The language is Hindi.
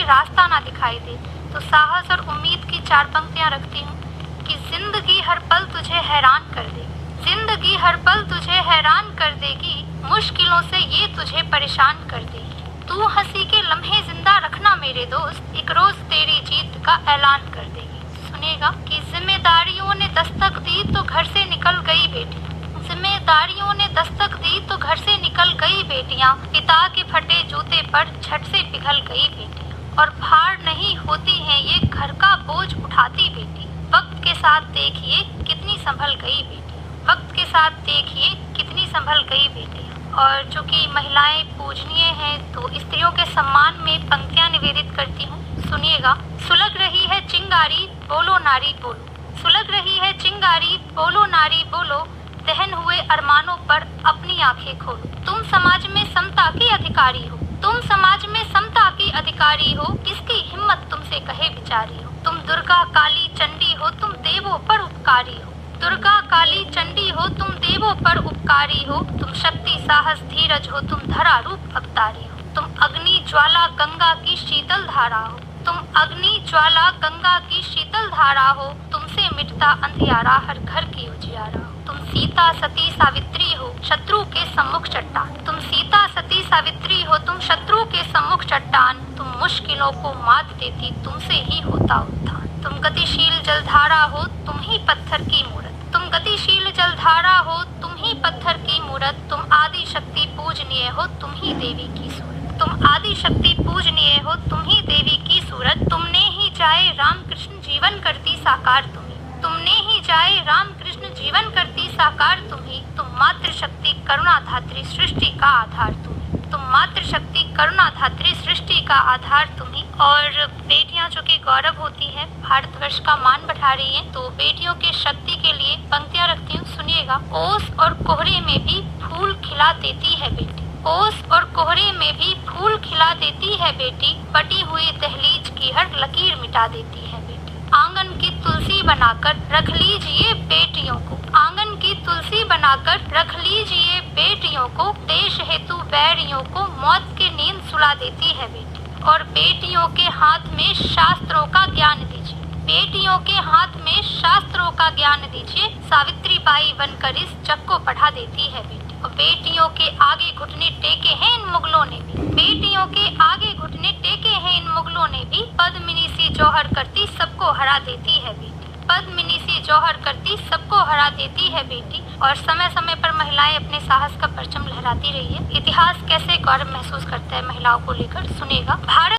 रास्ता ना दिखाई दे तो साहस और उम्मीद की 4 पंक्तियां रखती हूँ कि जिंदगी हर पल तुझे हैरान कर देगी, जिंदगी हर पल तुझे हैरान कर देगी, मुश्किलों से ये तुझे परेशान कर देगी। तू हंसी के लम्हे जिंदा रखना मेरे दोस्त, एक रोज तेरी जीत का ऐलान कर देगी। सुनेगा कि जिम्मेदारियों ने दस्तक दी तो घर से निकल गई बेटी, जिम्मेदारियों ने दस्तक दी तो घर से निकल गई बेटियां, पिता के फटे जूते पर झट से पिघल गई बेटी, और भार नहीं होती है ये घर का बोझ उठाती बेटी। वक्त के साथ देखिए कितनी संभल गई बेटी, वक्त के साथ देखिए कितनी संभल गई बेटी। और चूंकि महिलाएं पूजनीय हैं तो स्त्रियों के सम्मान में पंक्तियां निवेदित करती हूँ। सुनिएगा। सुलग रही है चिंगारी बोलो नारी बोलो, सुलग रही है चिंगारी बोलो नारी बोलो, दहन हुए अरमानों पर अपनी आंखें खोलो। तुम समाज में समता की अधिकारी हो, तुम समाज में समता की अधिकारी हो, किसकी हिम्मत तुमसे कहे बिचारी हो। तुम दुर्गा काली चंडी हो, तुम देवों पर उपकारी हो, दुर्गा काली चंडी हो, तुम देवों पर उपकारी हो। तुम शक्ति साहस धीरज हो, तुम धरा रूप अवतारी हो। तुम अग्नि ज्वाला गंगा की शीतल धारा हो, तुम अग्नि ज्वाला गंगा की शीतल धारा हो, तुमसे मिटता अंधियारा हर घर की उजियारा हो। तुम सीता सती सावित्री हो, शत्रु के सम्मुख चट्टान, तुम सीता सती सावित्री हो, तुम शत्रु के सम्मुख चट्टान, तुम मुश्किलों को मात देती तुमसे ही होता उत्थान। तुम गतिशील जलधारा हो, तुम ही पत्थर की मूरत, तुम गतिशील जलधारा हो, तुम ही पत्थर की मूरत, तुम आदि शक्ति पूजनीय हो, तुम ही देवी की सूरत, तुम आदि शक्ति पूजनीय हो, तुम ही देवी की सूरत। तुमने ही जाए राम कृष्ण जीवन करती साकार तुम्ही, तुमने ही जाए राम कृष्ण जीवन करती साकार तुम्ही। तुम मातृशक्ति करुणा धात्री सृष्टि का आधार तुम्ही, तुम मातृशक्ति करुणा धात्री सृष्टि का आधार तुम्ही। और बेटियां जो कि गौरव होती है, भारतवर्ष का मान बढ़ा रही हैं, तो बेटियों के शक्ति के लिए पंक्तियां रखती हूँ। सुनिएगा। ओस और कोहरे में भी फूल खिला देती है बेटी, ओस और कोहरे में भी फूल खिला देती है बेटी, बटी हुई दहलीज की हर लकीर मिटा देती है बेटी। आंगन की तुलसी बनाकर रख लीजिए बेटियों को, आंगन की तुलसी बनाकर रख लीजिए बेटियों को, देश हेतु बैरियों को मौत की नींद सुला देती है बेटी। और बेटियों के हाथ में शास्त्रों का ज्ञान दीजिए, बेटियों के हाथ में शास्त्रों का ज्ञान दीजिए, सावित्री बाई बनकर इस जग को पढ़ा देती है बेटी। और बेटियों के आगे घुटने टेके हैं इन मुगलों ने भी, बेटियों के आगे घुटने टेके हैं इन मुगलों ने भी, पद्मिनी सी जौहर करती सबको हरा देती है बेटी, पद्मिनी सी जौहर करती सबको हरा देती है बेटी। और समय समय पर महिलाएं अपने साहस का परचम लहराती रही है। इतिहास कैसे गौरव महसूस करता है महिलाओं को लेकर, सुनेगा। भारत